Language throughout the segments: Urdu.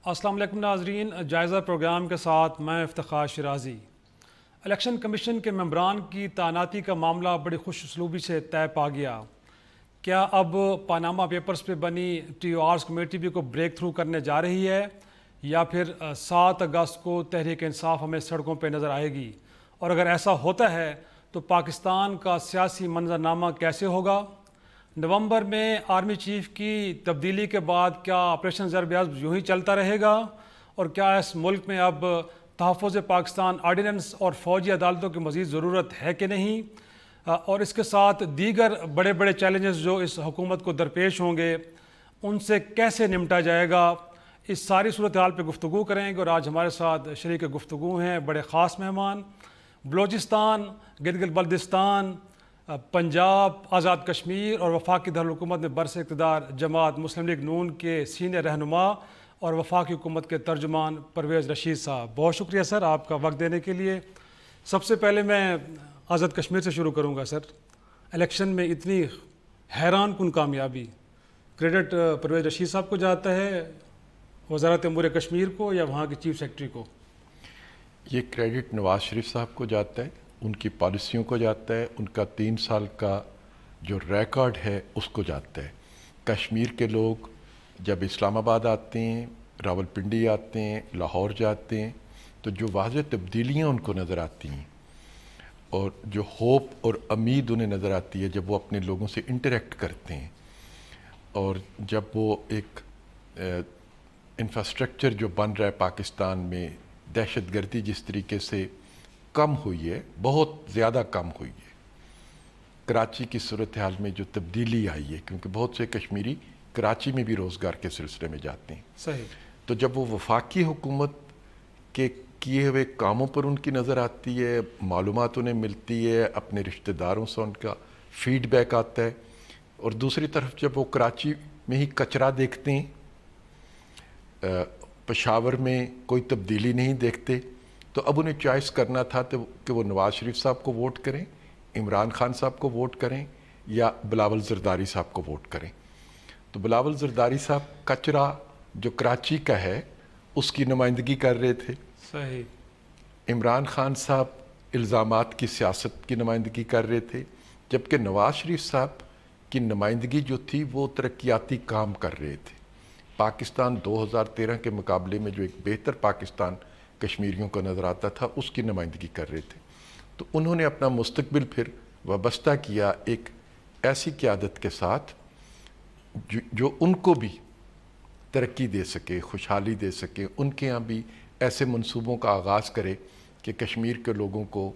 السلام علیکم ناظرین، جائزہ پروگرام کے ساتھ میں افتخار شرازی۔ الیکشن کمیشن کے ممبران کی تعیناتی کا معاملہ بڑی خوش اسلوبی سے طے پا گیا۔ کیا اب پاناما پیپرز پہ بنی ٹی او آرز کمیٹی بھی کو بریک تھرو کرنے جا رہی ہے، یا پھر 7 اگست کو تحریک انصاف ہمیں سڑکوں پہ نظر آئے گی؟ اور اگر ایسا ہوتا ہے تو پاکستان کا سیاسی منظرنامہ کیسے ہوگا؟ نومبر میں آرمی چیف کی تبدیلی کے بعد کیا آپریشن ضرب عزم یوں ہی چلتا رہے گا؟ اور کیا اس ملک میں اب تحفظ پاکستان آرڈیننس اور فوجی عدالتوں کی مزید ضرورت ہے کہ نہیں؟ اور اس کے ساتھ دیگر بڑے بڑے چیلنجز جو اس حکومت کو درپیش ہوں گے، ان سے کیسے نمٹا جائے گا؟ اس ساری صورتحال پہ گفتگو کریں گے، اور آج ہمارے ساتھ شریک گفتگو ہیں بڑے خاص مہمان۔ بلوچستان، گلگت بلتستان، پنجاب، آزاد کشمیر اور وفاقی دارالحکومت میں برس اقتدار جماعت مسلم لیگ نون کے سینئر رہنما اور وفاقی حکومت کے ترجمان پرویز رشید صاحب، بہت شکریہ سر آپ کا وقت دینے کے لیے۔ سب سے پہلے میں آزاد کشمیر سے شروع کروں گا سر۔ الیکشن میں اتنی حیران کن کامیابی، کریڈٹ پرویز رشید صاحب کو جاتا ہے، وزارت امور کشمیر کو، یا وہاں کے چیف سیکرٹری کو؟ یہ کریڈٹ نواز شریف صاحب کو جاتا ہے، ان کی پالیسیوں کو جاتا ہے، ان کا 3 سال کا جو ریکارڈ ہے اس کو جاتا ہے۔ کشمیر کے لوگ جب اسلام آباد آتے ہیں، راول پنڈی آتے ہیں، لاہور جاتے ہیں، تو جو واضح تبدیلیاں ان کو نظر آتی ہیں اور جو ہوپ اور امید انہیں نظر آتی ہے جب وہ اپنے لوگوں سے انٹریکٹ کرتے ہیں، اور جب وہ ایک انفراسٹرکچر جو بن رہا ہے پاکستان میں، دہشت گردی جس طریقے سے کم ہوئی ہے، بہت زیادہ کم ہوئی ہے، کراچی کی صورتحال میں جو تبدیلی آئی ہے، کیونکہ بہت سے کشمیری کراچی میں بھی روزگار کے سلسلے میں جاتے ہیں۔ صحیح۔ تو جب وہ وفاقی حکومت کے کیے ہوئے کاموں پر ان کی نظر آتی ہے، معلومات انہیں ملتی ہے، اپنے رشتہ داروں سے ان کا فیڈ بیک آتا ہے، اور دوسری طرف جب وہ کراچی میں ہی کچرا دیکھتے ہیں، پشاور میں کوئی تبدیلی نہیں دیکھتے، تو اب انہیں چوائس کرنا تھا کہ وہ نواز شریف صاحب کو ووٹ کریں، عمران خان صاحب کو ووٹ کریں، یا بلاول زرداری صاحب کو ووٹ کریں۔ تو بلاول زرداری صاحب کچرا جو کراچی کا ہے اس کی نمائندگی کر رہے تھے، صحیح۔ عمران خان صاحب الزامات کی سیاست کی نمائندگی کر رہے تھے، جبکہ نواز شریف صاحب کی نمائندگی جو تھی وہ ترقیاتی کام کر رہے تھے۔ پاکستان 2013 کے مقابلے میں جو ایک بہتر پاکستان کشمیریوں کو نظر آتا تھا اس کی نمائندگی کر رہے تھے۔ تو انہوں نے اپنا مستقبل پھر وابستہ کیا ایک ایسی قیادت کے ساتھ جو ان کو بھی ترقی دے سکے، خوشحالی دے سکے، ان کے ہاں بھی ایسے منصوبوں کا آغاز کرے کہ کشمیر کے لوگوں کو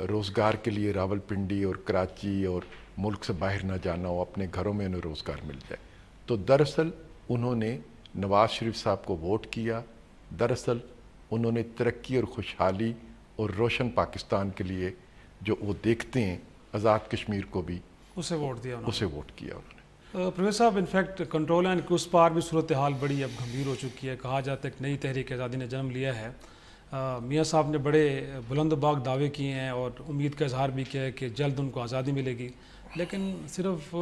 روزگار کے لیے راول پنڈی اور کراچی اور ملک سے باہر نہ جانا ہو، اپنے گھروں میں انہیں روزگار مل جائے۔ تو دراصل انہوں نے نواز شریف صاحب کو ووٹ کیا، دراصل انہوں نے ترقی اور خوشحالی اور روشن پاکستان کے لیے جو وہ دیکھتے ہیں، آزاد کشمیر کو بھی اسے ووٹ دیا انہوں نے۔ اسے ووٹ کیا انہوں نے۔ پروفیسر صاحب، انفیکٹ کنٹرول اینڈ کروز پار بھی صورتحال بڑی اب گھمبیر ہو چکی ہے۔ کہا جاتا ہے کہ نئی تحریک آزادی نے جنم لیا ہے۔ میاں صاحب نے بڑے بلند باغ دعوے کیے ہیں اور امید کا اظہار بھی کیا ہے کہ جلد ان کو آزادی ملے گی، لیکن صرف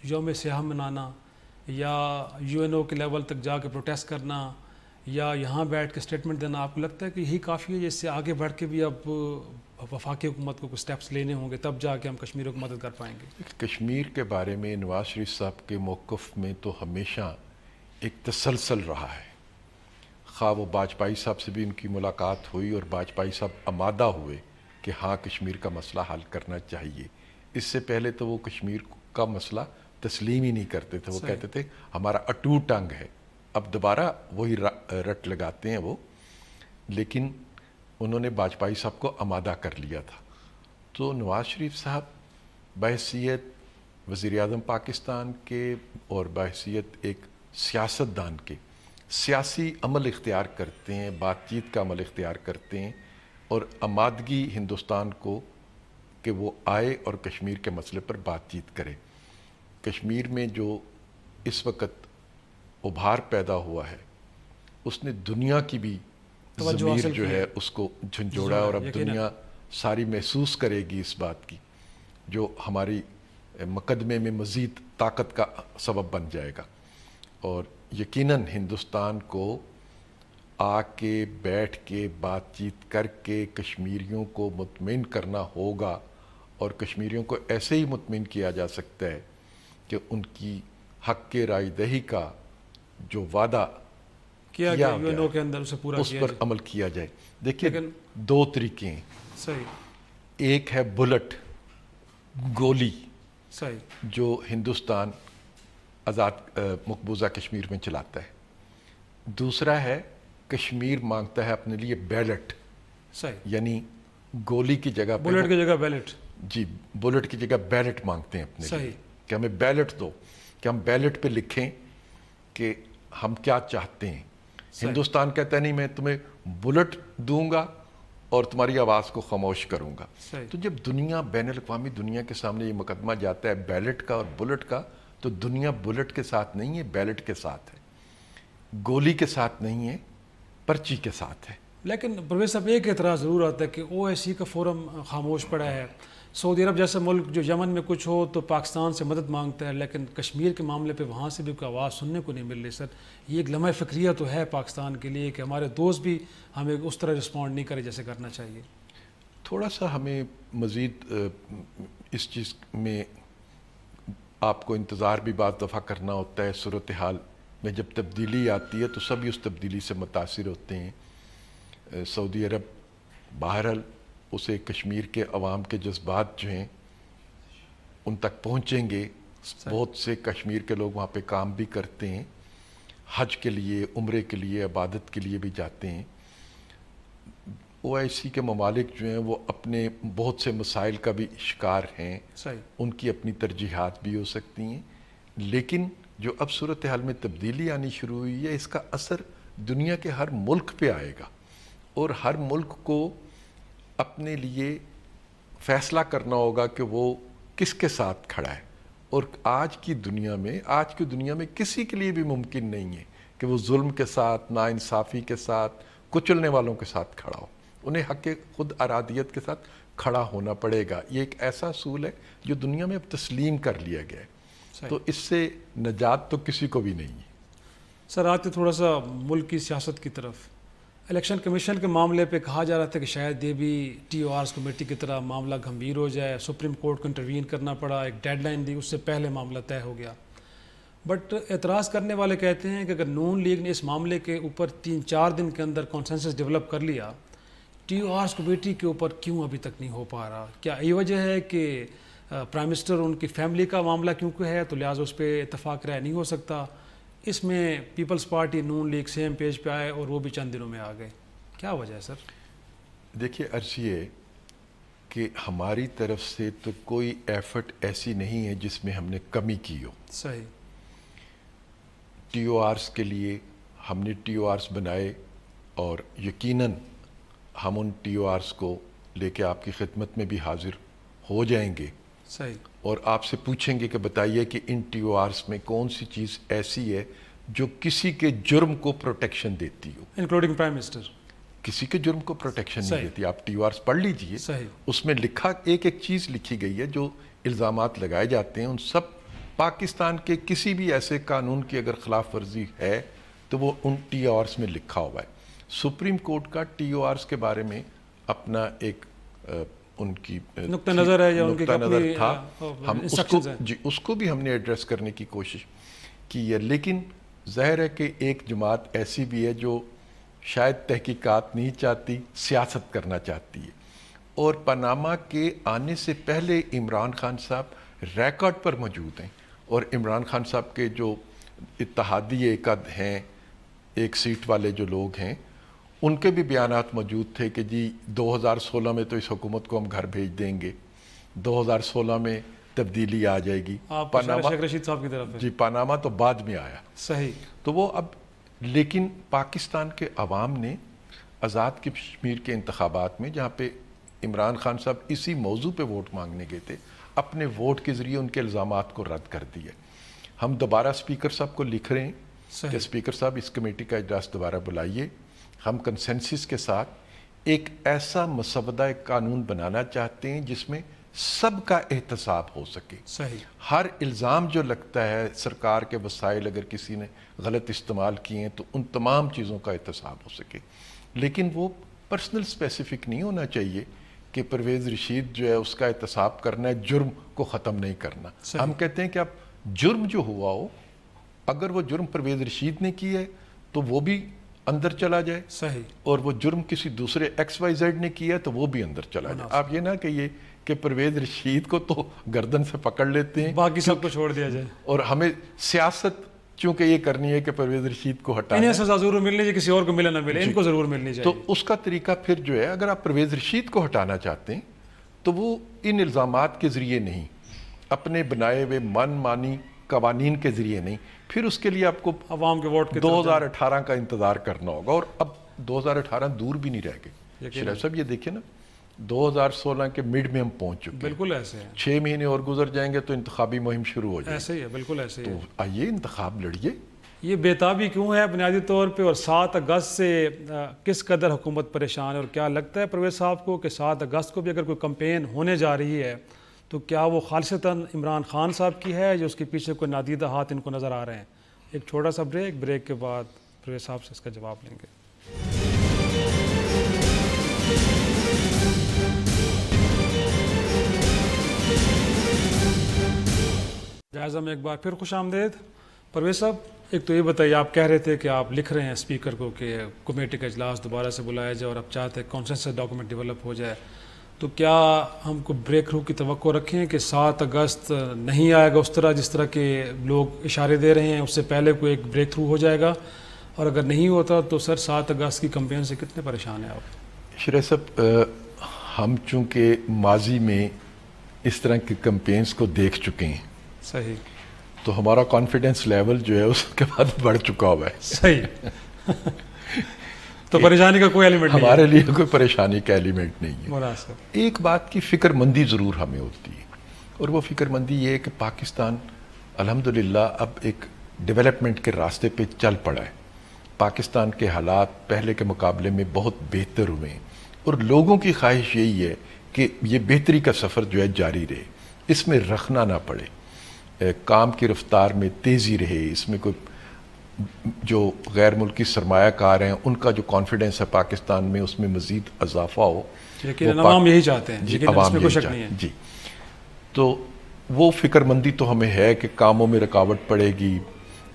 یوم سیاہ منانا یا یو این او کے لیول تک جا کے پروٹیسٹ کرنا یا یہاں بیٹھ کے اسٹیٹمنٹ دینا، آپ کو لگتا ہے کہ یہی کافی ہے؟ اس سے آگے بڑھ کے بھی اب وفاقی حکومت کو کچھ سٹیپس لینے ہوں گے، تب جا کے ہم کشمیروں کو مدد کر پائیں گے؟ کشمیر کے بارے میں نواز شریف صاحب کے موقف میں تو ہمیشہ ایک تسلسل رہا ہے۔ خواہ وہ باجپائی صاحب سے بھی ان کی ملاقات ہوئی اور باجپائی صاحب آمادہ ہوئے کہ ہاں کشمیر کا مسئلہ حل کرنا چاہیے، اس سے پہلے تو وہ کشمیر کا مسئلہ تسلیم ہی نہیں کرتے تھے۔ وہ کہتے تھے ہمارا اٹوٹ ٹنگ ہے، اب دوبارہ وہی رٹ لگاتے ہیں وہ، لیکن انہوں نے باجپائی صاحب کو آمادہ کر لیا تھا۔ تو نواز شریف صاحب بحیثیت وزیر اعظم پاکستان کے اور بحیثیت ایک سیاست دان کے سیاسی عمل اختیار کرتے ہیں، بات چیت کا عمل اختیار کرتے ہیں، اور آمادگی ہندوستان کو کہ وہ آئے اور کشمیر کے مسئلے پر بات چیت کرے۔ کشمیر میں جو اس وقت ابھار پیدا ہوا ہے اس نے دنیا کی بھی ضمیر جو ہے اس کو جھنجھوڑا، اور اب دنیا ساری محسوس کرے گی اس بات کی، جو ہماری مقدمے میں مزید طاقت کا سبب بن جائے گا۔ اور یقیناً ہندوستان کو آ کے بیٹھ کے بات چیت کر کے کشمیریوں کو مطمئن کرنا ہوگا، اور کشمیریوں کو ایسے ہی مطمئن کیا جا سکتا ہے کہ ان کی حق کے رائے دہی کا جو وعدہ کیا گیا UNO کے اندر اسے پورا اس کیا پر جائے. عمل کیا جائے. دیکھیے لیکن 2 طریقے ہیں. صحیح. ایک ہے بلٹ، گولی، صحیح. جو ہندوستان آزاد مقبوضہ کشمیر میں چلاتا ہے. دوسرا ہے کشمیر مانگتا ہے اپنے لیے بیلٹ، صحیح. یعنی گولی کی جگہ پہ بلیٹ کی جگہ بیلٹ. جی، بلٹ کی جگہ بیلٹ مانگتے ہیں اپنے لیے صحیح. کہ ہمیں بیلٹ دو، کہ ہم بیلٹ پہ لکھیں کہ ہم کیا چاہتے ہیں. ہندوستان کہتا ہے نہیں، میں تمہیں بلٹ دوں گا اور تمہاری آواز کو خاموش کروں گا. تو جب دنیا، بین الاقوامی دنیا کے سامنے یہ مقدمہ جاتا ہے بیلٹ کا اور بلٹ کا، تو دنیا بلٹ کے ساتھ نہیں ہے، بیلٹ کے ساتھ ہے، گولی کے ساتھ نہیں ہے، پرچی کے ساتھ ہے. لیکن پرویز صاحب ایک اعتراض ضرور آتا ہے کہ OIC کا فورم خاموش پڑا ہے. سعودی عرب جیسا ملک جو یمن میں کچھ ہو تو پاکستان سے مدد مانگتا ہے، لیکن کشمیر کے معاملے پہ وہاں سے بھی کوئی آواز سننے کو نہیں مل رہی. سر یہ ایک لمحہ فکریہ تو ہے پاکستان کے لیے کہ ہمارے دوست بھی ہمیں اس طرح رسپونڈ نہیں کرے جیسے کرنا چاہیے. تھوڑا سا ہمیں مزید اس چیز میں آپ کو انتظار بھی بعض دفعہ کرنا ہوتا ہے. صورتحال میں جب تبدیلی آتی ہے تو سبھی اس تبدیلی سے متاثر ہوتے ہیں. سعودی عرب بہرحال اسے کشمیر کے عوام کے جذبات جو ہیں ان تک پہنچیں گے. بہت سے کشمیر کے لوگ وہاں پہ کام بھی کرتے ہیں، حج کے لیے، عمرے کے لیے، عبادت کے لیے بھی جاتے ہیں. OIC کے ممالک جو ہیں وہ اپنے بہت سے مسائل کا بھی شکار ہیں. صحیح. ان کی اپنی ترجیحات بھی ہو سکتی ہیں، لیکن جو اب صورتحال میں تبدیلی آنی شروع ہوئی ہے، اس کا اثر دنیا کے ہر ملک پہ آئے گا، اور ہر ملک کو اپنے لیے فیصلہ کرنا ہوگا کہ وہ کس کے ساتھ کھڑا ہے. اور آج کی دنیا میں کسی کے لیے بھی ممکن نہیں ہے کہ وہ ظلم کے ساتھ، ناانصافی کے ساتھ، کچلنے والوں کے ساتھ کھڑا ہو. انہیں حق خود ارادیت کے ساتھ کھڑا ہونا پڑے گا. یہ ایک ایسا اصول ہے جو دنیا میں اب تسلیم کر لیا گیا ہے، تو اس سے نجات تو کسی کو بھی نہیں ہے. سر آتے تھوڑا سا ملک کی سیاست کی طرف. الیکشن کمیشن کے معاملے پہ کہا جا رہا تھا کہ شاید یہ بھی TORs کمیٹی کی طرح معاملہ گھمبیر ہو جائے. سپریم کورٹ کو انٹروین کرنا پڑا، ایک ڈیڈ لائن دی، اس سے پہلے معاملہ طے ہو گیا. بٹ اعتراض کرنے والے کہتے ہیں کہ اگر نون لیگ نے اس معاملے کے اوپر 3-4 دن کے اندر کانسنسس ڈیولپ کر لیا، TORs کمیٹی کے اوپر کیوں ابھی تک نہیں ہو پا رہا؟ کیا یہ وجہ ہے کہ پرائم منسٹر ان کی فیملی کا معاملہ کیونکہ ہے تو لہٰذا اس پہ اتفاق رائے نہیں ہو سکتا؟ اس میں پیپلز پارٹی، نون لیگ سیم پیج پہ آئے اور وہ بھی چند دنوں میں آ گئے. کیا وجہ ہے سر؟ دیکھیے عرض یہ کہ ہماری طرف سے تو کوئی ایفرٹ ایسی نہیں ہے جس میں ہم نے کمی کی ہو. صحیح. TORs کے لیے ہم نے TORs بنائے، اور یقیناً ہم ان TORs کو لے کے آپ کی خدمت میں بھی حاضر ہو جائیں گے. صحیح. اور آپ سے پوچھیں گے کہ بتائیے کہ ان TORs میں کون سی چیز ایسی ہے جو کسی کے جرم کو پروٹیکشن دیتی ہو، انکلوڈنگ پرائم منسٹر. کسی کے جرم کو پروٹیکشن نہیں دیتی. آپ TORs پڑھ لیجئے، اس میں لکھا ایک چیز لکھی گئی ہے، جو الزامات لگائے جاتے ہیں ان سب پاکستان کے کسی بھی ایسے قانون کی اگر خلاف ورزی ہے تو وہ ان TORs میں لکھا ہوا ہے. سپریم کورٹ کا TORs کے بارے میں اپنا ایک ان کی نقطہ نظر ہے یا ان کی اپنی تھا. ہم اس کو بھی ہم نے ایڈریس کرنے کی کوشش کی ہے، لیکن ظاہر ہے کہ ایک جماعت ایسی بھی ہے جو شاید تحقیقات نہیں چاہتی، سیاست کرنا چاہتی ہے. اور پاناما کے آنے سے پہلے عمران خان صاحب ریکارڈ پر موجود ہیں، اور عمران خان صاحب کے جو اتحادی ایکد ہیں، ایک سیٹ والے جو لوگ ہیں، ان کے بھی بیانات موجود تھے کہ جی 2016 میں تو اس حکومت کو ہم گھر بھیج دیں گے، 2016 میں تبدیلی آ جائے گی. پاناما شیخ رشید صاحب کی طرف ہے. جی پاناما تو بعد میں آیا. صحیح. تو وہ اب، لیکن پاکستان کے عوام نے آزاد کشمیر کے انتخابات میں، جہاں پہ عمران خان صاحب اسی موضوع پہ ووٹ مانگنے گئے تھے، اپنے ووٹ کے ذریعے ان کے الزامات کو رد کر دیا. ہم دوبارہ اسپیکر صاحب کو لکھ رہے ہیں کہ اسپیکر صاحب اس کمیٹی کا اجلاس دوبارہ بلائیے. ہم کنسنسس کے ساتھ ایک ایسا مسودہ قانون بنانا چاہتے ہیں جس میں سب کا احتساب ہو سکے. صحیح. ہر الزام جو لگتا ہے سرکار کے وسائل اگر کسی نے غلط استعمال کیے ہیں تو ان تمام چیزوں کا احتساب ہو سکے. لیکن وہ پرسنل اسپیسیفک نہیں ہونا چاہیے کہ پرویز رشید جو ہے اس کا احتساب کرنا ہے, جرم کو ختم نہیں کرنا. ہم کہتے ہیں کہ اب جرم جو ہوا ہو, اگر وہ جرم پرویز رشید نے کی ہے تو وہ بھی اندر چلا جائے. صحیح. اور وہ جرم کسی دوسرے ایکس وائی زیڈ نے کیا ہے تو وہ بھی اندر چلا جائے. آپ یہ نہ کہیے کہ پرویز رشید کو تو گردن سے پکڑ لیتے ہیں, باقی سب کو چھوڑ دیا جائے, اور ہمیں سیاست چونکہ یہ کرنی ہے کہ پرویز رشید کو ہٹانا ہے. انہیں سزا ضرور ملنی چاہیے, کسی اور کو ملے نہ ملے, ان کو ضرور ملنی چاہیے. تو اس کا طریقہ پھر جو ہے, اگر آپ پرویز رشید کو ہٹانا چاہتے ہیں تو وہ ان الزامات کے ذریعے نہیں, اپنے بنائے ہوئے من مانی قوانین کے ذریعے نہیں, پھر اس کے لیے آپ کو عوام کے ووٹ کے 2018 کا انتظار کرنا ہوگا. اور اب 2018 دور بھی نہیں رہ گئے. شریف صاحب یہ دیکھیں نا, 2016 کے مڈ میں ہم پہنچ چکے ہیں. بالکل ایسے ہیں. 6 مہینے اور گزر جائیں گے تو انتخابی مہم شروع ہو جائے. ایسے ہی ہے, بالکل ایسے ہی ہے. تو آئیے انتخاب لڑیے. یہ بےتابی کیوں ہے بنیادی طور پہ, اور 7 اگست سے کس قدر حکومت پریشان ہے, اور کیا لگتا ہے پرویز صاحب کو کہ 7 اگست کو بھی اگر کوئی کمپین ہونے جا رہی ہے تو کیا وہ خالصتاً عمران خان صاحب کی ہے یا اس کے پیچھے کوئی نادیدہ ہاتھ ان کو نظر آ رہے ہیں؟ ایک چھوٹا سا بریک کے بعد پرویز صاحب سے اس کا جواب لیں گے. جائزہ میں ایک بار پھر خوش آمدید. پرویز صاحب, ایک تو یہ بتائیے, آپ کہہ رہے تھے کہ آپ لکھ رہے ہیں اسپیکر کو کہ کمیٹی کا اجلاس دوبارہ سے بلایا جائے اور آپ چاہتے ہیں کانسنسس ڈاکومنٹ ڈیولپ ہو جائے, تو کیا ہم کو بریک تھرو کی توقع رکھیں کہ 7 اگست نہیں آئے گا اس طرح جس طرح کے لوگ اشارے دے رہے ہیں, اس سے پہلے کوئی ایک بریک تھرو ہو جائے گا؟ اور اگر نہیں ہوتا تو سر 7 اگست کی کمپین سے کتنے پریشان ہیں آپ؟ شریف صاحب, ہم چونکہ ماضی میں اس طرح کی کمپینز کو دیکھ چکے ہیں. صحیح. تو ہمارا کانفیڈنس لیول جو ہے اس کے بعد بڑھ چکا ہوا ہے. صحیح. تو پریشانی کا کوئی ایلیمنٹ نہیں, ہمارے لیے کوئی پریشانی کا ایلیمنٹ نہیں ہے. مناسب. ایک بات کی فکر مندی ضرور ہمیں ہوتی ہے, اور وہ فکر مندی یہ ہے کہ پاکستان الحمدللہ اب ایک ڈیولپمنٹ کے راستے پہ چل پڑا ہے. پاکستان کے حالات پہلے کے مقابلے میں بہت بہتر ہوئے ہیں, اور لوگوں کی خواہش یہی ہے کہ یہ بہتری کا سفر جو ہے جاری رہے, اس میں رکھنا نہ پڑے, کام کی رفتار میں تیزی رہے, اس میں کوئی جو غیر ملکی سرمایہ کار ہیں ان کا جو کانفیڈنس ہے پاکستان میں اس میں مزید اضافہ ہو. لیکن عوام یہی چاہتے ہیں. جی, عوام یہی چاہتے ہیں. جی, تو وہ فکر مندی تو ہمیں ہے کہ کاموں میں رکاوٹ پڑے گی,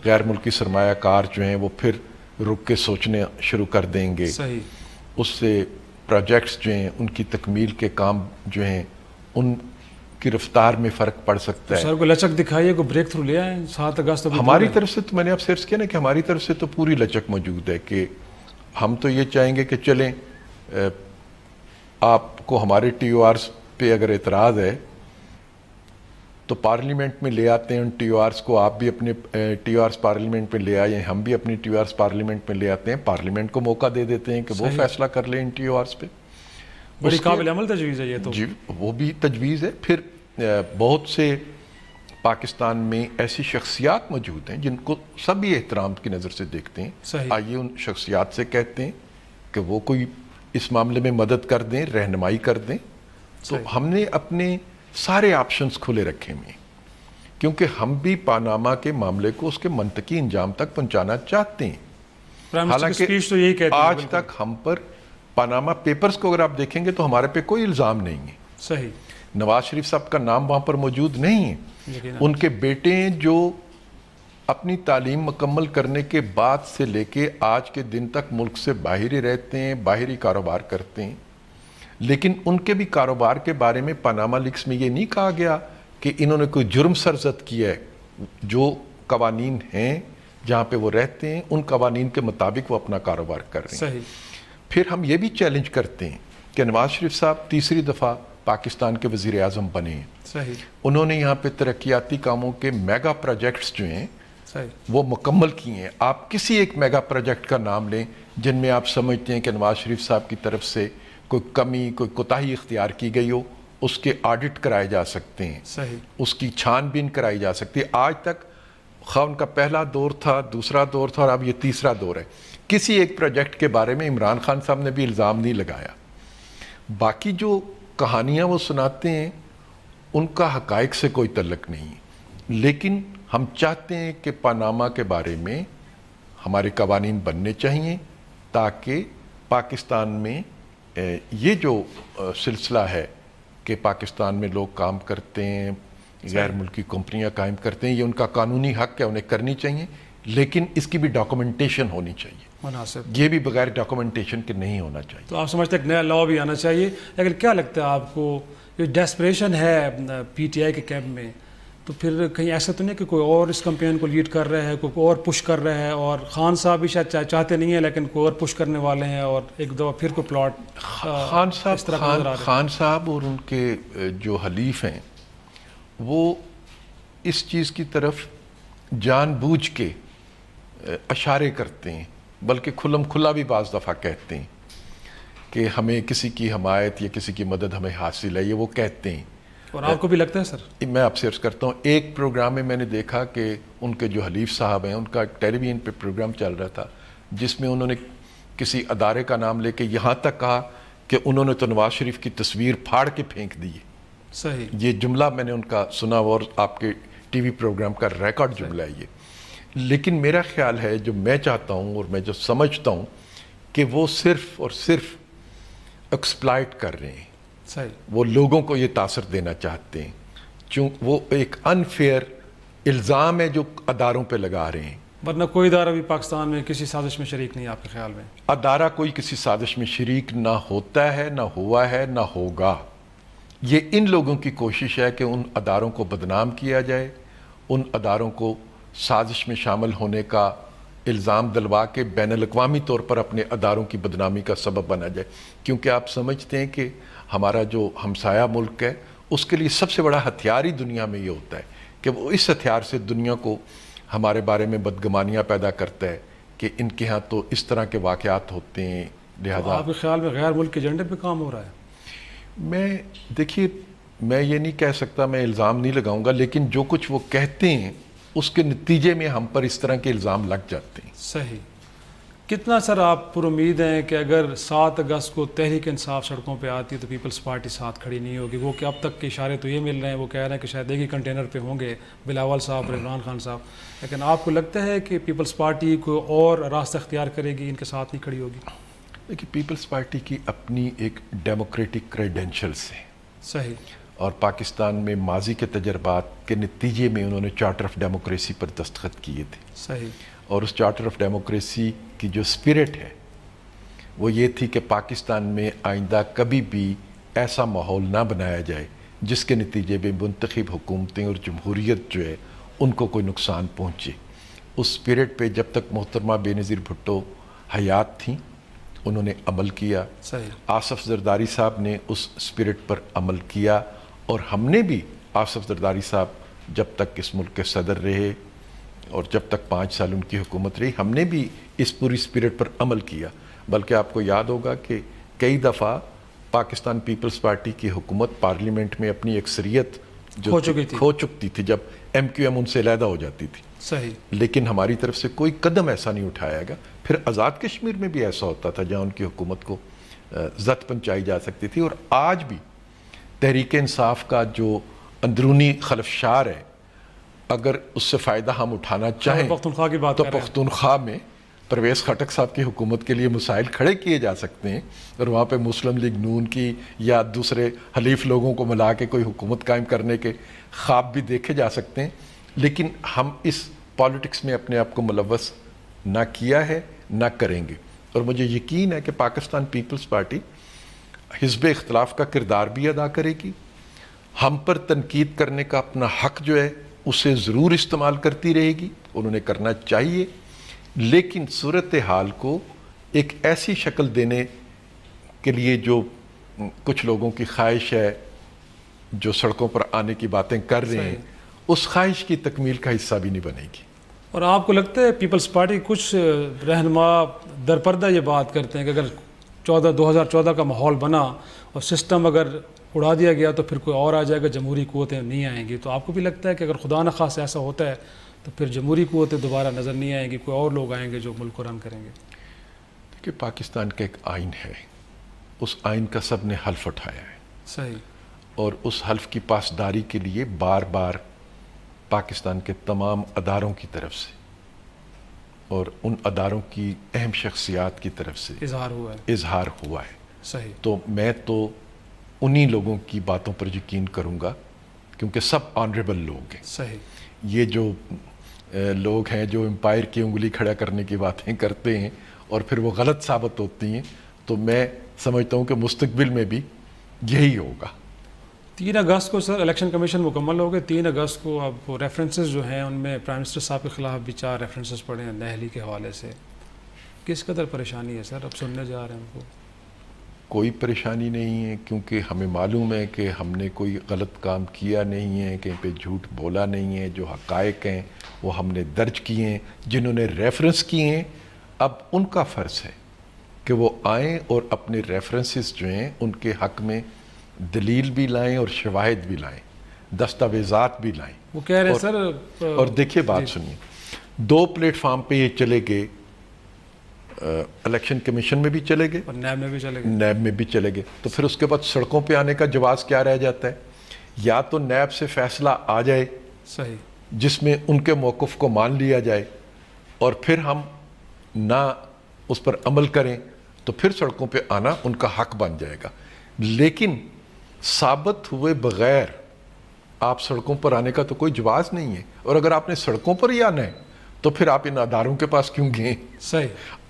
غیر ملکی سرمایہ کار جو ہیں وہ پھر رک کے سوچنے شروع کر دیں گے. صحیح. اس سے پروجیکٹس جو ہیں ان کی تکمیل کے کام جو ہیں ان کی رفتار میں فرق پڑ سکتا ہے. سر کو لچک دکھائیے, کو بریک تھرو لے آئیں 7 اگست. ہماری طرف سے تو میں نے آپ سے عرض کیا نا کہ ہماری طرف سے تو پوری لچک موجود ہے کہ ہم تو یہ چاہیں گے کہ چلیں, آپ کو ہمارے ٹی او آرز پہ اگر اعتراض ہے تو پارلیمنٹ میں لے آتے ہیں ان ٹی او آرز کو, آپ بھی اپنے ٹی او آرز پارلیمنٹ میں لے آئیں, ہم بھی اپنی ٹی او آرز پارلیمنٹ میں لے آتے ہیں, پارلیمنٹ کو موقع دے دیتے ہیں کہ وہ فیصلہ کر لیں ان ٹی او آرز پہ. بڑی قابل عمل تجویز ہے یہ تو. جی, وہ بھی تجویز ہے. پھر بہت سے پاکستان میں ایسی شخصیات موجود ہیں جن کو سبھی احترام کی نظر سے دیکھتے ہیں. آئیے ان شخصیات سے کہتے ہیں کہ وہ کوئی اس معاملے میں مدد کر دیں, رہنمائی کر دیں. تو ہم نے اپنے سارے آپشنز کھلے رکھے ہوئے, کیونکہ ہم بھی پاناما کے معاملے کو اس کے منطقی انجام تک پہنچانا چاہتے ہیں. حالانکہ آج تک ہم پر پاناما پیپرز کو اگر آپ دیکھیں گے تو ہمارے پہ کوئی الزام نہیں ہے. صحیح. نواز شریف صاحب کا نام وہاں پر موجود نہیں ہے. ان کے بیٹے جو اپنی تعلیم مکمل کرنے کے بعد سے لے کے آج کے دن تک ملک سے باہر ہی رہتے ہیں, باہر ہی کاروبار کرتے ہیں, لیکن ان کے بھی کاروبار کے بارے میں پاناما لیکس میں یہ نہیں کہا گیا کہ انہوں نے کوئی جرم سرزد کیا ہے. جو قوانین ہیں جہاں پہ وہ رہتے ہیں ان قوانین کے مطابق وہ اپنا کاروبار کر رہے ہیں. صحیح. پھر ہم یہ بھی چیلنج کرتے ہیں کہ نواز شریف صاحب تیسری دفعہ پاکستان کے وزیر اعظم بنے ہیں. صحیح. انہوں نے یہاں پہ ترقیاتی کاموں کے میگا پروجیکٹس جو ہیں وہ مکمل کیے ہیں. آپ کسی ایک میگا پروجیکٹ کا نام لیں جن میں آپ سمجھتے ہیں کہ نواز شریف صاحب کی طرف سے کوئی کمی, کوئی کوتاہی اختیار کی گئی ہو, اس کے آڈٹ کرائے جا سکتے ہیں. صحیح. اس کی چھان بین کرائی جا سکتی ہے. آج تک خواہ ان کا پہلا دور تھا, دوسرا دور تھا, اور اب یہ تیسرا دور ہے, کسی ایک پروجیکٹ کے بارے میں عمران خان صاحب نے بھی الزام نہیں لگایا. باقی جو کہانیاں وہ سناتے ہیں ان کا حقائق سے کوئی تعلق نہیں ہے، لیکن ہم چاہتے ہیں کہ پاناما کے بارے میں ہمارے قوانین بننے چاہیے تاکہ پاکستان میں یہ جو سلسلہ ہے کہ پاکستان میں لوگ کام کرتے ہیں، غیر ملکی کمپنیاں قائم کرتے ہیں، یہ ان کا قانونی حق ہے، انہیں کرنی چاہیے، لیکن اس کی بھی ڈاکومنٹیشن ہونی چاہیے مناسب، یہ بھی بغیر ڈاکومنٹیشن کے نہیں ہونا چاہیے۔ تو آپ سمجھتے ہیں ایک نیا لا بھی آنا چاہیے، لیکن کیا لگتا ہے آپ کو یہ ڈیسپریشن ہے پی ٹی آئی کے کیمپ میں، تو پھر کہیں ایسا تو نہیں کہ کوئی اور اس کمپین کو لیڈ کر رہا ہے، کوئی اور پش کر رہا ہے، اور خان صاحب بھی شاید چاہتے نہیں ہیں لیکن کوئی اور پش کرنے والے ہیں، اور ایک دفعہ پھر کوئی پلاٹ خان صاحب اور ان کے جو حلیف ہیں وہ اس چیز کی طرف جان بوجھ کے اشارے کرتے ہیں، بلکہ کھلم کھلا بھی بعض دفعہ کہتے ہیں کہ ہمیں کسی کی حمایت یا کسی کی مدد ہمیں حاصل ہے، یہ وہ کہتے ہیں۔ اور آپ کو بھی لگتا ہے سر؟ میں آپ سے عرض کرتا ہوں، ایک پروگرام میں نے دیکھا کہ ان کے جو حلیف صاحب ہیں ان کا ٹیلی ویژن پہ پروگرام چل رہا تھا جس میں انہوں نے کسی ادارے کا نام لے کے یہاں تک کہا کہ انہوں نے تو نواز شریف کی تصویر پھاڑ کے پھینک دی ہے۔ صحیح، یہ جملہ میں نے ان کا سنا اور آپ کے ٹی وی پروگرام کا ریکارڈ جملہ ہے یہ۔ لیکن میرا خیال ہے، جو میں چاہتا ہوں اور میں جو سمجھتا ہوں کہ وہ صرف اور صرف ایکسپلائٹ کر رہے ہیں، وہ لوگوں کو یہ تاثر دینا چاہتے ہیں، چونکہ وہ ایک انفیئر الزام ہے جو اداروں پہ لگا رہے ہیں۔ ورنہ کوئی ادارہ بھی پاکستان میں کسی سازش میں شریک نہیں ہے آپ کے خیال میں؟ ادارہ کوئی کسی سازش میں شریک نہ ہوتا ہے، نہ ہوا ہے، نہ ہوگا۔ یہ ان لوگوں کی کوشش ہے کہ ان اداروں کو بدنام کیا جائے، ان اداروں کو سازش میں شامل ہونے کا الزام دلوا کے بین الاقوامی طور پر اپنے اداروں کی بدنامی کا سبب بنا جائے، کیونکہ آپ سمجھتے ہیں کہ ہمارا جو ہمسایہ ملک ہے اس کے لیے سب سے بڑا ہتھیار ہی دنیا میں یہ ہوتا ہے کہ وہ اس ہتھیار سے دنیا کو ہمارے بارے میں بدگمانیاں پیدا کرتا ہے کہ ان کے ہاں تو اس طرح کے واقعات ہوتے ہیں، لہذا آپ کے خیال میں غیر ملک کے ایجنڈے پہ کام ہو رہا ہے؟ دیکھیے میں یہ نہیں کہہ سکتا، میں الزام نہیں لگاؤں گا، لیکن جو کچھ وہ کہتے ہیں اس کے نتیجے میں ہم پر اس طرح کے الزام لگ جاتے ہیں۔ صحیح۔ کتنا سر آپ پر امید ہیں کہ اگر 7 اگست کو تحریک انصاف سڑکوں پہ آتی تو پیپلز پارٹی ساتھ کھڑی نہیں ہوگی؟ وہ کہ اب تک کے اشارے تو یہ مل رہے ہیں، وہ کہہ رہے ہیں کہ شاید ایک ہی کنٹینر پہ ہوں گے، بلاول صاحب اور عمران خان صاحب، لیکن آپ کو لگتا ہے کہ پیپلز پارٹی کو اور راستہ اختیار کرے گی، ان کے ساتھ نہیں کھڑی ہوگی؟ دیکھیے پیپلز پارٹی کی اپنی ایک ڈیموکریٹک کریڈینشلز ہیں، صحیح، اور پاکستان میں ماضی کے تجربات کے نتیجے میں انہوں نے چارٹر آف ڈیموکریسی پر دستخط کیے تھے۔ صحیح۔ اور اس چارٹر آف ڈیموکریسی کی جو اسپرٹ ہے وہ یہ تھی کہ پاکستان میں آئندہ کبھی بھی ایسا ماحول نہ بنایا جائے جس کے نتیجے میں منتخب حکومتیں اور جمہوریت جو ہے ان کو کوئی نقصان پہنچے۔ اس اسپرٹ پہ جب تک محترمہ بے نظیر بھٹو حیات تھیں انہوں نے عمل کیا، آصف زرداری صاحب نے اس اسپرٹ پر عمل کیا، اور ہم نے بھی آصف زرداری صاحب جب تک اس ملک کے صدر رہے اور جب تک 5 سال ان کی حکومت رہی ہم نے بھی اس پوری اسپرٹ پر عمل کیا۔ بلکہ آپ کو یاد ہوگا کہ کئی دفعہ پاکستان پیپلز پارٹی کی حکومت پارلیمنٹ میں اپنی اکثریت جو کھو چکتی تھی جب ایم کیو ایم ان سے علیحدہ ہو جاتی تھی۔ صحیح۔ لیکن ہماری طرف سے کوئی قدم ایسا نہیں اٹھایا گا۔ پھر آزاد کشمیر میں بھی ایسا ہوتا تھا جہاں ان کی حکومت کو زد پہنچائی جا سکتی تھی، اور آج بھی تحریک انصاف کا جو اندرونی خلفشار ہے اگر اس سے فائدہ ہم اٹھانا چاہیں تو پختونخوا میں پرویز خٹک صاحب کی حکومت کے لیے مسائل کھڑے کیے جا سکتے ہیں، اور وہاں پہ مسلم لیگ نون کی یا دوسرے حلیف لوگوں کو ملا کے کوئی حکومت قائم کرنے کے خواب بھی دیکھے جا سکتے ہیں، لیکن ہم اس پالیٹکس میں اپنے آپ کو ملوث نہ کیا ہے نہ کریں گے۔ اور مجھے یقین ہے کہ پاکستان پیپلز پارٹی حزب اختلاف کا کردار بھی ادا کرے گی، ہم پر تنقید کرنے کا اپنا حق جو ہے اسے ضرور استعمال کرتی رہے گی، انہوں نے کرنا چاہیے، لیکن صورتحال کو ایک ایسی شکل دینے کے لیے جو کچھ لوگوں کی خواہش ہے جو سڑکوں پر آنے کی باتیں کر رہے ہیں اس خواہش کی تکمیل کا حصہ بھی نہیں بنے گی۔ اور آپ کو لگتا ہے پیپلز پارٹی کچھ رہنما درپردہ یہ بات کرتے ہیں کہ اگر 2014 کا ماحول بنا اور سسٹم اگر اڑا دیا گیا تو پھر کوئی اور آ جائے گا، جمہوری قوتیں نہیں آئیں گی، تو آپ کو بھی لگتا ہے کہ اگر خدا نخواستہ ایسا ہوتا ہے تو پھر جمہوری قوتیں دوبارہ نظر نہیں آئیں گی، کوئی اور لوگ آئیں گے جو ملک کو رن کریں گے؟ دیکھیے پاکستان کا ایک آئین ہے، اس آئین کا سب نے حلف اٹھایا ہے، صحیح، اور اس حلف کی پاسداری کے لیے بار بار پاکستان کے تمام اداروں کی طرف سے اور ان اداروں کی اہم شخصیات کی طرف سے اظہار ہوا ہے. صحیح. تو میں تو انہی لوگوں کی باتوں پر یقین کروں گا کیونکہ سب آنریبل لوگ ہیں. صحیح. یہ جو لوگ ہیں جو امپائر کی انگلی کھڑا کرنے کی باتیں کرتے ہیں اور پھر وہ غلط ثابت ہوتی ہیں، تو میں سمجھتا ہوں کہ مستقبل میں بھی یہی ہوگا. 3 اگست کو سر الیکشن کمیشن مکمل ہو گئے. 3 اگست کو اب ریفرنسز جو ہیں ان میں پرائم منسٹر صاحب کے خلاف بھی 4 ریفرنسز پڑے ہیں دہلی کے حوالے سے. کس قدر پریشانی ہے سر؟ اب سننے جا رہے ہیں ان کو. کوئی پریشانی نہیں ہے کیونکہ ہمیں معلوم ہے کہ ہم نے کوئی غلط کام کیا نہیں ہے، کہیں پہ جھوٹ بولا نہیں ہے. جو حقائق ہیں وہ ہم نے درج کیے ہیں. جنہوں نے ریفرنس کیے ہیں اب ان کا فرض ہے کہ وہ آئیں اور اپنے ریفرنسز جو ہیں ان کے حق میں دلیل بھی لائیں اور شواہد بھی لائیں، دستاویزات بھی لائیں. وہ کہہ رہے ہیں سر اور دیکھیے بات سنیے، 2 پلیٹ فارم پہ یہ چلے گئے، الیکشن کمیشن میں بھی چلے گئے اور نیب میں بھی چلے گئے. تو پھر اس کے بعد سڑکوں پہ آنے کا جواز کیا رہ جاتا ہے؟ یا تو نیب سے فیصلہ آ جائے صحیح جس میں ان کے موقف کو مان لیا جائے اور پھر ہم نہ اس پر عمل کریں تو پھر سڑکوں پہ آنا ان کا حق بن جائے گا. لیکن ثابت ہوئے بغیر آپ سڑکوں پر آنے کا تو کوئی جواز نہیں ہے. اور اگر آپ نے سڑکوں پر ہی آنا ہے تو پھر آپ ان اداروں کے پاس کیوں گئے؟ صحیح.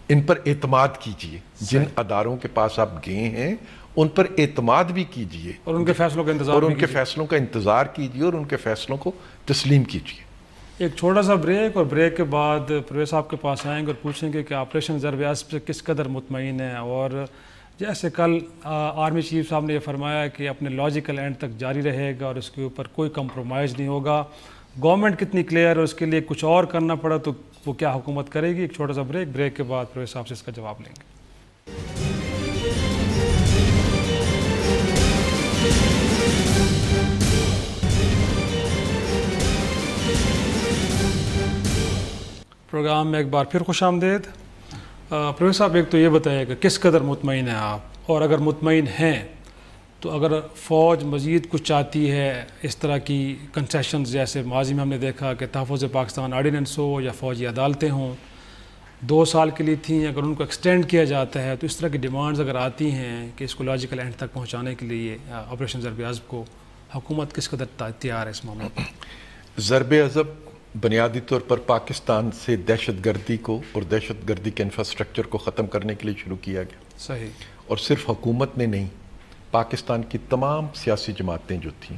ان پر اعتماد کیجئے. جن اداروں کے پاس آپ گئے ہیں ان پر اعتماد بھی کیجئے اور ان کے فیصلوں کا انتظار کیجئے اور ان کے فیصلوں کو تسلیم کیجئے. ایک چھوٹا سا بریک، اور بریک کے بعد پرویز صاحب کے پاس آئیں گے اور پوچھیں گے کہ آپریشن ضرب عصب سے کس قدر مطمئن ہے. اور جیسے کل آرمی چیف صاحب نے یہ فرمایا کہ اپنے لاجیکل اینڈ تک جاری رہے گا اور اس کے اوپر کوئی کمپرومائز نہیں ہوگا. گورنمنٹ کتنی کلیئر ہے، اس کے لیے کچھ اور کرنا پڑا تو وہ کیا حکومت کرے گی. ایک چھوٹا سا بریک کے بعد پرویز صاحب سے اس کا جواب لیں گے. پروگرام میں ایک بار پھر خوش آمدید. پروفیسر صاحب ایک تو یہ بتائیے کہ کس قدر مطمئن ہیں آپ، اور اگر مطمئن ہیں تو اگر فوج مزید کچھ چاہتی ہے اس طرح کی کنسیشنز جیسے ماضی میں ہم نے دیکھا کہ تحفظ پاکستان آرڈیننس ہو یا فوجی عدالتیں ہوں 2 سال کے لیے تھیں، اگر ان کو ایکسٹینڈ کیا جاتا ہے تو اس طرح کی ڈیمانڈز اگر آتی ہیں کہ اس کو لاجیکل اینڈ تک پہنچانے کے لیے آپریشن ضرب عصب کو، حکومت کس قدر تیار ہے اس معاملے پر؟ ضرب عصب بنیادی طور پر پاکستان سے دہشت گردی کو اور دہشت گردی کے انفراسٹرکچر کو ختم کرنے کے لیے شروع کیا گیا. صحیح. اور صرف حکومت نے نہیں، پاکستان کی تمام سیاسی جماعتیں جو تھیں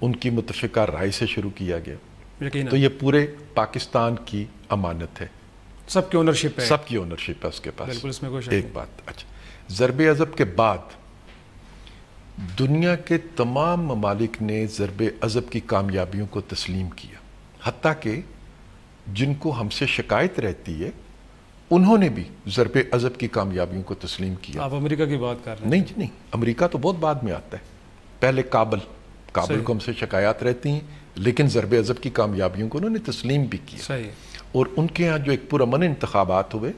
ان کی متفقہ رائے سے شروع کیا گیا. تو یہ پورے پاکستان کی امانت ہے، سب کی اونرشپ ہے، سب کی اونرشپ ہے اس کے پاس. بالکل، اس میں کوئی شک ایک بات. اچھا، ضرب عصب کے بعد دنیا کے تمام ممالک نے ضرب عصب کی کامیابیوں کو تسلیم کیا، حتیٰ کہ جن کو ہم سے شکایت رہتی ہے انہوں نے بھی ضرب عصب کی کامیابیوں کو تسلیم کیا. آپ امریکہ کی بات کر رہے ہیں؟ نہیں جی نہیں، امریکہ تو بہت بعد میں آتا ہے. پہلے کابل کو ہم سے شکایات رہتی ہیں لیکن ضرب عصب کی کامیابیوں کو انہوں نے تسلیم بھی کیا. صحیح. اور ان کے ہاں جو ایک پرامن انتخابات ہوئے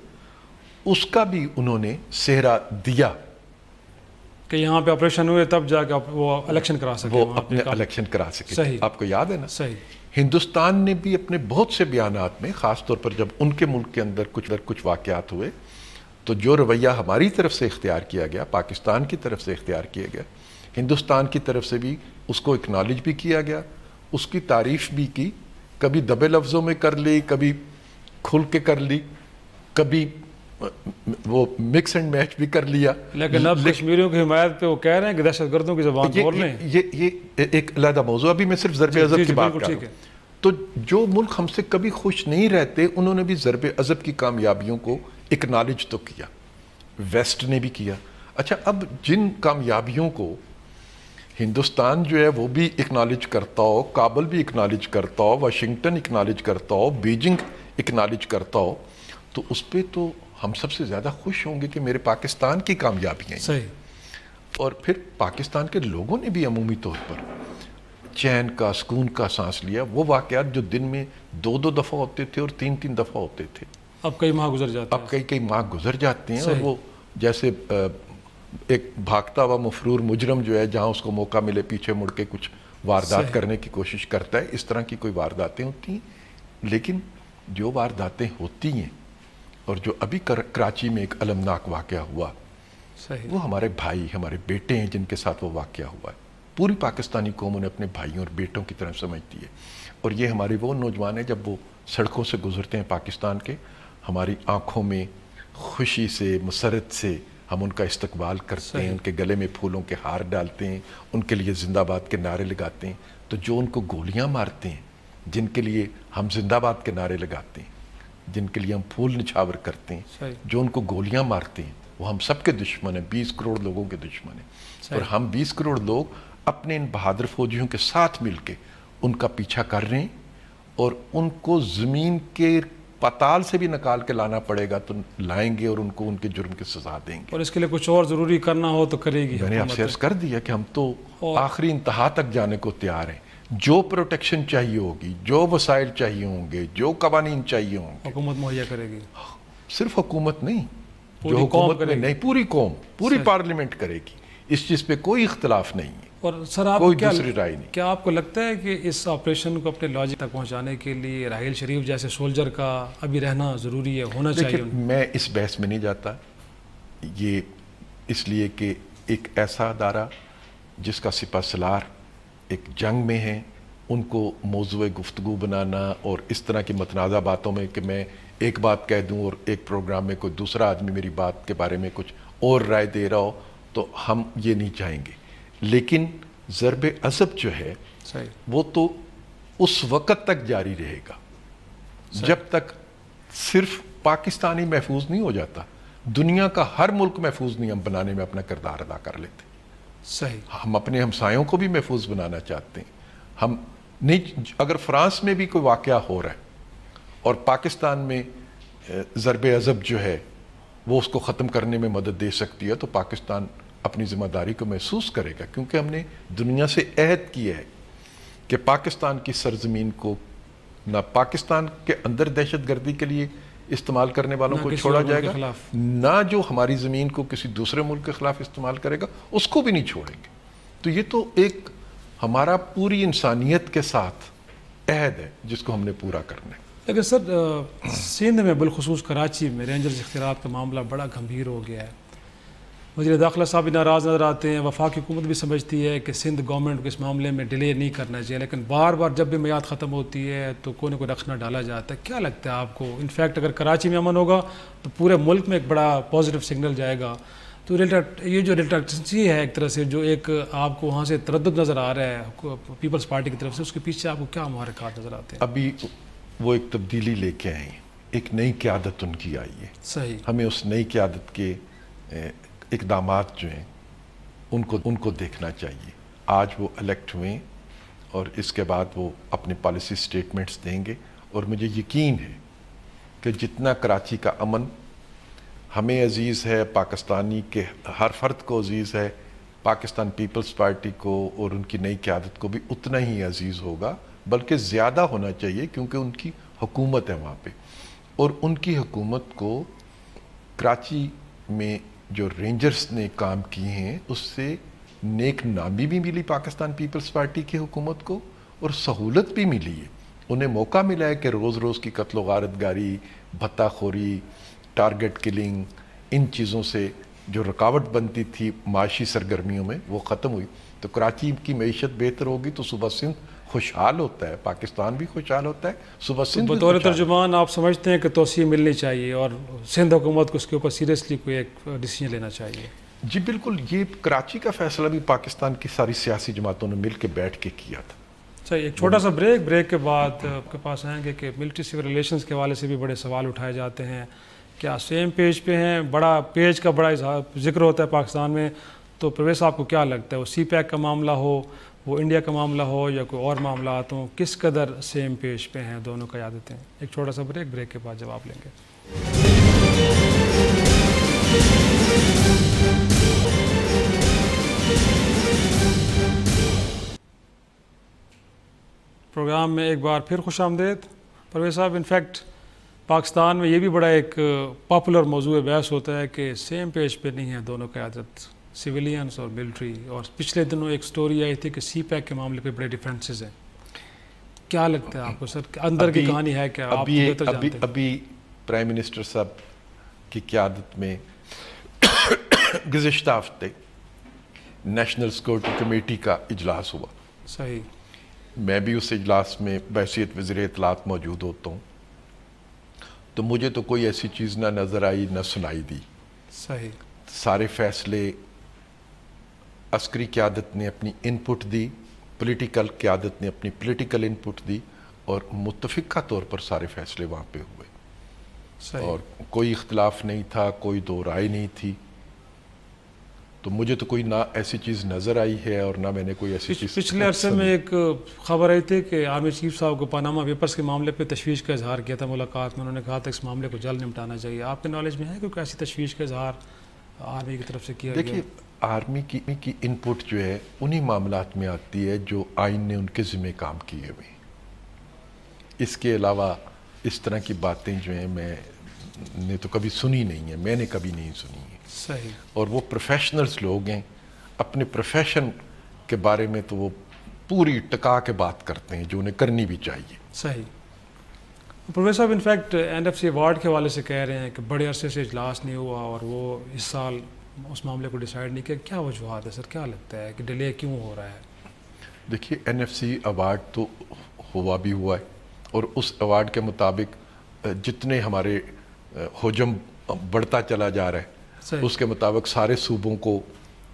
اس کا بھی انہوں نے سہرا دیا کہ یہاں پہ آپریشن ہوئے تب جا کے وہ الیکشن کرا سکے، وہ اپنے الیکشن کرا سکے. صحیح. آپ کو یاد ہے نا؟ صحیح. ہندوستان نے بھی اپنے بہت سے بیانات میں، خاص طور پر جب ان کے ملک کے اندر کچھ واقعات ہوئے تو جو رویہ ہماری طرف سے اختیار کیا گیا، پاکستان کی طرف سے اختیار کیا گیا، ہندوستان کی طرف سے بھی اس کو اکنالج بھی کیا گیا، اس کی تعریف بھی کی. کبھی دبے لفظوں میں کر لی، کبھی کھل کے کر لی، کبھی وہ مکس اینڈ میچ بھی کر لیا. لیکن اب کشمیریوں کی حمایت پہ وہ کہہ رہے ہیں کہ دہشت گردوں کی زبان بول رہے ہیں. یہ ایک علیحدہ موضوع. ابھی میں صرف ضرب عصب کی بات کر رہا ہوں. تو جو ملک ہم سے کبھی خوش نہیں رہتے انہوں نے بھی ضرب عصب کی کامیابیوں کو اکنالج تو کیا، ویسٹ نے بھی کیا. اچھا، اب جن کامیابیوں کو ہندوستان جو ہے وہ بھی اکنالج کرتا ہو، کابل بھی اکنالج کرتا ہو، واشنگٹن اکنالج کرتا ہو، بیجنگ اکنالج کرتا ہو، تو اس پہ تو ہم سب سے زیادہ خوش ہوں گے کہ میرے پاکستان کی کامیابیاں ہیں. صحیح. اور پھر پاکستان کے لوگوں نے بھی عمومی طور پر چین کا، سکون کا سانس لیا. وہ واقعات جو دن میں 2 دفعہ ہوتے تھے اور 3 دفعہ ہوتے تھے، اب کئی ماہ گزر جاتے ہیں. اب کئی ماہ گزر جاتے ہیں. اور وہ جیسے ایک بھاگتا ہوا مفرور مجرم جو ہے جہاں اس کو موقع ملے پیچھے مڑ کے کچھ واردات کرنے کی کوشش کرتا ہے. اس طرح کی کوئی وارداتیں ہوتی ہیں, لیکن جو وارداتیں ہوتی ہیں اور جو ابھی کراچی میں ایک المناک واقعہ ہوا, وہ ہمارے بھائی ہمارے بیٹے ہیں جن کے ساتھ وہ واقعہ ہوا ہے. پوری پاکستانی قوم انہیں اپنے بھائیوں اور بیٹوں کی طرف سمجھتی ہے, اور یہ ہمارے وہ نوجوان ہیں جب وہ سڑکوں سے گزرتے ہیں پاکستان کے, ہماری آنکھوں میں خوشی سے مسرت سے ہم ان کا استقبال کرتے ہیں, ان کے گلے میں پھولوں کے ہار ڈالتے ہیں, ان کے لیے زندہ باد کے نعرے لگاتے ہیں. تو جو ان کو گولیاں مارتے ہیں, جن کے لیے ہم زندہ باد کے نعرے لگاتے ہیں, جن کے لیے ہم پھول نچھاور کرتے ہیں, جو ان کو گولیاں مارتے ہیں, وہ ہم سب کے دشمن ہیں, 20 کروڑ لوگوں کے دشمن ہیں. اور ہم 20 کروڑ لوگ اپنے ان بہادر فوجیوں کے ساتھ مل کے ان کا پیچھا کر رہے ہیں, اور ان کو زمین کے پتال سے بھی نکال کے لانا پڑے گا تو لائیں گے, اور ان کو ان کے جرم کی سزا دیں گے. اور اس کے لیے کچھ اور ضروری کرنا ہو تو کرے گی. میں نے آپ سے عرض کر دیا کہ ہم تو آخری انتہا تک جانے کو تیار ہیں. جو پروٹیکشن چاہیے ہوگی, جو وسائل چاہیے ہوں گے, جو قوانین چاہیے ہوں گے, حکومت مہیا کرے گی. صرف حکومت نہیں, جو حکومت نہیں, پوری قوم, پوری پارلیمنٹ کرے گی. اس چیز پہ کوئی اختلاف نہیں ہے. اور سر آپ کوئی دوسری رائے نہیں. کیا آپ کو لگتا ہے کہ اس آپریشن کو اپنے لاجک تک پہنچانے کے لیے راحیل شریف جیسے سولجر کا ابھی رہنا ضروری ہے, ہونا چاہیے؟ میں اس بحث میں نہیں جاتا. یہ اس لیے کہ ایک ایسا ادارہ جس کا سپہ سالار ایک جنگ میں ہے, ان کو موضوع گفتگو بنانا اور اس طرح کی متنازع باتوں میں کہ میں ایک بات کہہ دوں اور ایک پروگرام میں کوئی دوسرا آدمی میری بات کے بارے میں کچھ اور رائے دے رہا ہو, تو ہم یہ نہیں چاہیں گے. لیکن ضرب عصب جو ہے وہ تو اس وقت تک جاری رہے گا جب تک صرف پاکستانی محفوظ نہیں ہو جاتا, دنیا کا ہر ملک محفوظ نہیں ہم بنانے میں اپنا کردار ادا کر لیتے. ہم اپنے ہمسایوں کو بھی محفوظ بنانا چاہتے ہیں. ہم نہیں, اگر فرانس میں بھی کوئی واقعہ ہو رہا ہے اور پاکستان میں ضرب عصب جو ہے وہ اس کو ختم کرنے میں مدد دے سکتی ہے, تو پاکستان اپنی ذمہ داری کو محسوس کرے گا, کیونکہ ہم نے دنیا سے عہد کیا ہے کہ پاکستان کی سرزمین کو نہ پاکستان کے اندر دہشت گردی کے لیے استعمال کرنے والوں کو چھوڑا جائے گا, نہ جو ہماری زمین کو کسی دوسرے ملک کے خلاف استعمال کرے گا اس کو بھی نہیں چھوڑیں گے. تو یہ تو ایک ہمارا پوری انسانیت کے ساتھ عہد ہے جس کو ہم نے پورا کرنا ہے. لیکن سر سندھ میں بالخصوص کراچی میں رینجرز اختیارات کا معاملہ بڑا گمبھیر ہو گیا ہے. وزیر داخلہ صاحب بھی ناراض نظر آتے ہیں, وفاقی حکومت بھی سمجھتی ہے کہ سندھ گورنمنٹ کو اس معاملے میں ڈیلے نہیں کرنا چاہیے, لیکن بار بار جب بھی میعاد ختم ہوتی ہے تو کوئی نہ کوئی رخنہ ڈالا جاتا ہے. کیا لگتا ہے آپ کو, انفیکٹ اگر کراچی میں امن ہوگا تو پورے ملک میں ایک بڑا پازیٹیو سگنل جائے گا, تو یہ جو ریلیکٹنسی ہے ایک طرح سے جو ایک آپ کو وہاں سے تردد نظر آ رہا ہے پیپلز پارٹی کی طرف سے, اس کے پیچھے آپ کو کیا محرکات نظر آتے ہیں؟ ابھی وہ ایک تبدیلی لے کے آئے ہیں, ایک نئی قیادت ان کی آئی ہے. صحیح, ہمیں اس نئی قیادت کے اقدامات جو ہیں ان کو دیکھنا چاہیے. آج وہ الیکٹ ہوئے اور اس کے بعد وہ اپنے پالیسی سٹیٹمنٹس دیں گے, اور مجھے یقین ہے کہ جتنا کراچی کا امن ہمیں عزیز ہے, پاکستانی کے ہر فرد کو عزیز ہے, پاکستان پیپلز پارٹی کو اور ان کی نئی قیادت کو بھی اتنا ہی عزیز ہوگا, بلکہ زیادہ ہونا چاہیے, کیونکہ ان کی حکومت ہے وہاں پہ. اور ان کی حکومت کو کراچی میں جو رینجرز نے کام کیے ہیں اس سے نیک نامی بھی ملی پاکستان پیپلز پارٹی کی حکومت کو, اور سہولت بھی ملی ہے. انہیں موقع ملا ہے کہ روز روز کی قتل و غارت گاری, بھتہ خوری, ٹارگٹ کلنگ, ان چیزوں سے جو رکاوٹ بنتی تھی معاشی سرگرمیوں میں وہ ختم ہوئی. تو کراچی کی معیشت بہتر ہوگی تو صوبہ سندھ خوشحال ہوتا ہے, پاکستان بھی خوشحال ہوتا ہے, صوبہ سندھ. بطور ترجمان آپ سمجھتے ہیں کہ توسیع ملنی چاہیے اور سندھ حکومت کو اس کے اوپر سیریسلی کوئی ایک ڈیسیجن لینا چاہیے؟ جی بالکل, یہ کراچی کا فیصلہ بھی پاکستان کی ساری سیاسی جماعتوں نے مل کے بیٹھ کے کیا تھا. صحیح, ایک چھوٹا سا بریک کے بعد آپ کے پاس آئیں گے کہ ملٹری سول ریلیشنز کے حوالے سے بھی بڑے سوال اٹھائے جاتے ہیں. کیا سیم پیج پہ ہیں؟ بڑا پیج کا بڑا ذکر ہوتا ہے پاکستان میں, تو پرویز صاحب کو کیا لگتا ہے, وہ سی پیک کا معاملہ ہو, وہ انڈیا کا معاملہ ہو, یا کوئی اور معاملات ہوں, کس قدر سیم پیج پہ ہیں دونوں قیادتیں؟ ایک چھوٹا سا بریک کے بعد جواب لیں گے. پروگرام میں ایک بار پھر خوش آمدید. پرویز صاحب, انفیکٹ پاکستان میں یہ بھی بڑا ایک پاپولر موضوع بحث ہوتا ہے کہ سیم پیج پہ نہیں ہیں دونوں قیادت, سویلینس اور ملٹری. اور پچھلے دنوں ایک سٹوری آئی تھی کہ سی پیک کے معاملے پہ بڑے ڈیفرنسز ہیں. کیا لگتا ہے آپ کو سر اندر کی کہانی ہے کیا؟ آپ بہتر جانتے ہیں. ابھی پرائم منسٹر صاحب کی قیادت میں گزشتہ ہفتے نیشنل سیکورٹی کمیٹی کا اجلاس ہوا. صحیح. میں بھی اس اجلاس میں بحیثیت وزیر اطلاعات موجود ہوتا ہوں, تو مجھے تو کوئی ایسی چیز نہ نظر آئی نہ سنائی دی. صحیح. سارے فیصلے عسکری قیادت نے اپنی ان پٹ دی, پولیٹیکل قیادت نے اپنی پولیٹیکل ان پٹ دی, اور متفقہ طور پر سارے فیصلے وہاں پہ ہوئے. صحیح. اور کوئی اختلاف نہیں تھا, کوئی دو رائے نہیں تھی. تو مجھے تو کوئی نہ ایسی چیز نظر آئی ہے اور نہ میں نے کوئی ایسی چیز. پچھلے عرصے میں ایک خبر آئی تھی کہ آرمی چیف صاحب کو پاناما پیپرز کے معاملے پہ تشویش کا اظہار کیا تھا ملاقات میں. انہوں نے کہا تھا اس معاملے کو جلد نمٹانا چاہیے. آپ کے نالج میں ہے کہ ایسی تشویش کا اظہار آرمی کی طرف سے کیا گیا؟ دیکھیے, آرمی کی ان پٹ جو ہے انہی معاملات میں آتی ہے جو آئین نے ان کے ذمہ کام کیے ہوئے. اس کے علاوہ اس طرح کی باتیں جو ہیں میں نے تو کبھی سنی نہیں ہے, میں نے کبھی نہیں سنی ہے. صحیح. اور وہ پروفیشنلز لوگ ہیں, اپنے پروفیشن کے بارے میں تو وہ پوری ٹکا کے بات کرتے ہیں جو انہیں کرنی بھی چاہیے. صحیح. پروفیسر صاحب انفیکٹ NFC ایوارڈ کے حوالے سے کہہ رہے ہیں کہ بڑے عرصے سے اجلاس نہیں ہوا اور وہ اس سال اس معاملے کو ڈیسائیڈ نہیں کیا. کیا وجوہات ہے سر؟ کیا لگتا ہے کہ ڈیلے کیوں ہو رہا ہے؟ دیکھیے, NFC ایوارڈ تو ہوا بھی ہوا ہے, اور اس ایوارڈ کے مطابق جتنے ہمارے حجم بڑھتا چلا جا رہا ہے اس کے مطابق سارے صوبوں کو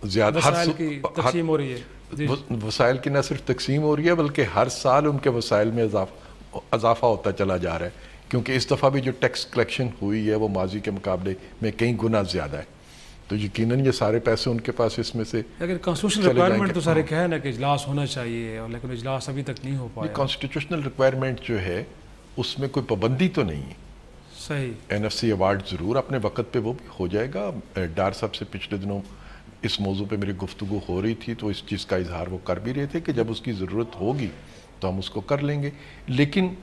زیادہ وسائل کی تقسیم ہو رہی ہے. وسائل کی نہ صرف تقسیم ہو رہی ہے بلکہ ہر سال ان کے وسائل میں اضافہ ہوتا چلا جا رہا ہے, کیونکہ اس دفعہ بھی جو ٹیکس کلیکشن ہوئی ہے وہ ماضی کے مقابلے میں کئی گنا زیادہ ہے. تو یقیناً یہ سارے پیسے ان کے پاس اس میں سے. لیکن کانسٹیٹیوشنل ریکوائرمنٹ تو سارے کہے نا کہ اجلاس ہونا چاہیے, اور لیکن اجلاس ابھی تک نہیں ہو پایا. کانسٹیٹیوشنل ریکوائرمنٹ جو ہے اس میں کوئی پابندی تو نہیں ہے. صحیح. NFC ایوارڈ ضرور اپنے وقت پہ وہ بھی ہو جائے گا. ڈار صاحب سے پچھلے دنوں اس موضوع پہ میری گفتگو ہو رہی تھی تو اس چیز کا اظہار وہ کر بھی رہے تھے کہ جب اس کی ضرورت ہوگی تو ہم اس کو کر لیں گے. لیکن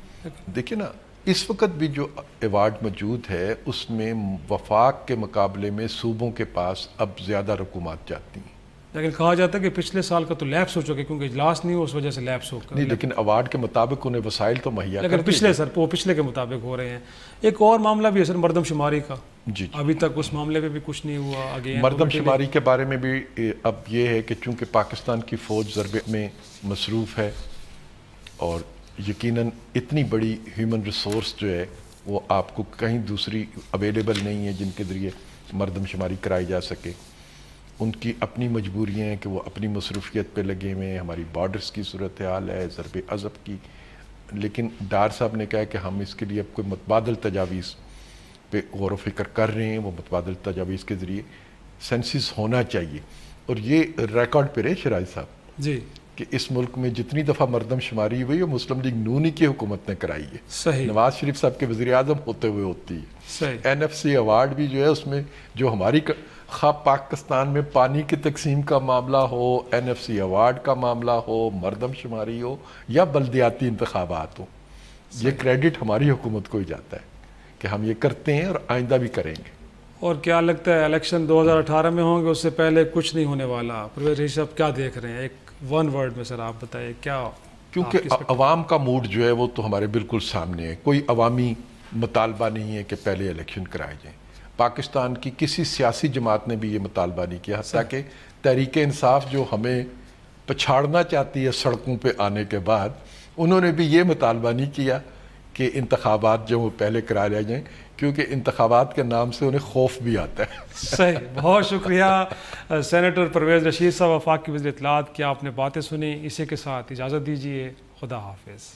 دیکھیں نا, اس وقت بھی جو ایوارڈ موجود ہے اس میں وفاق کے مقابلے میں صوبوں کے پاس اب زیادہ رقومات جاتی ہیں. لیکن کہا جاتا ہے کہ پچھلے سال کا تو لیپس ہو چکے کیونکہ اجلاس نہیں ہو, اس وجہ سے لیپس ہو. نہیں, لیکن ایوارڈ کے مطابق انہیں وسائل تو مہیا لیکن پچھلے سر وہ پچھلے کے مطابق ہو رہے ہیں. ایک اور معاملہ بھی ہے سر مردم شماری کا. جی. ابھی تک اس معاملے پہ بھی کچھ نہیں ہوا. آگے مردم شماری کے بارے میں بھی اب یہ ہے کہ چونکہ پاکستان کی فوج ضربے میں مصروف ہے اور یقیناً اتنی بڑی ہیومن ریسورس جو ہے وہ آپ کو کہیں دوسری اویلیبل نہیں ہے جن کے ذریعے مردم شماری کرائی جا سکے. ان کی اپنی مجبوریاں ہیں کہ وہ اپنی مصروفیت پہ لگے ہوئے ہیں. ہماری بارڈرز کی صورتحال ہے, ضرب عضب کی. لیکن ڈار صاحب نے کہا کہ ہم اس کے لیے اب کوئی متبادل تجاویز پہ غور و فکر کر رہے ہیں. وہ متبادل تجاویز کے ذریعے سینسس ہونا چاہیے. اور یہ ریکارڈ پہ رہے شراج صاحب جی کہ اس ملک میں جتنی دفعہ مردم شماری ہوئی وہ مسلم لیگ نون کی حکومت نے کرائی ہے. صحیح. نواز شریف صاحب کے وزیر اعظم ہوتے ہوئے ہوتی ہے. صحیح. NFC ایوارڈ بھی جو ہے اس میں جو ہماری خواہ پاکستان میں پانی کی تقسیم کا معاملہ ہو, NFC ایوارڈ کا معاملہ ہو, مردم شماری ہو یا بلدیاتی انتخابات ہو, یہ کریڈٹ ہماری حکومت کو ہی جاتا ہے کہ ہم یہ کرتے ہیں اور آئندہ بھی کریں گے. اور کیا لگتا ہے الیکشن 2018 میں ہوں گے, اس سے پہلے کچھ نہیں ہونے والا؟ پروفیسر صاحب کیا دیکھ رہے ہیں ایک ون ورڈ میں سر آپ بتائیے کیا؟ کیونکہ عوام کا موڈ جو ہے وہ تو ہمارے بالکل سامنے ہے. کوئی عوامی مطالبہ نہیں ہے کہ پہلے الیکشن کرائے جائیں. پاکستان کی کسی سیاسی جماعت نے بھی یہ مطالبہ نہیں کیا, حتیٰ کہ تحریک انصاف جو ہمیں پچھاڑنا چاہتی ہے سڑکوں پہ آنے کے بعد, انہوں نے بھی یہ مطالبہ نہیں کیا کہ انتخابات جو وہ پہلے کرا لے جائیں, کیونکہ انتخابات کے نام سے انہیں خوف بھی آتا ہے. صحیح. بہت شکریہ سینیٹر پرویز رشید صاحب, وفاقی وزیر اطلاعات, کی آپ نے باتیں سنی. اسی کے ساتھ اجازت دیجیے. خدا حافظ.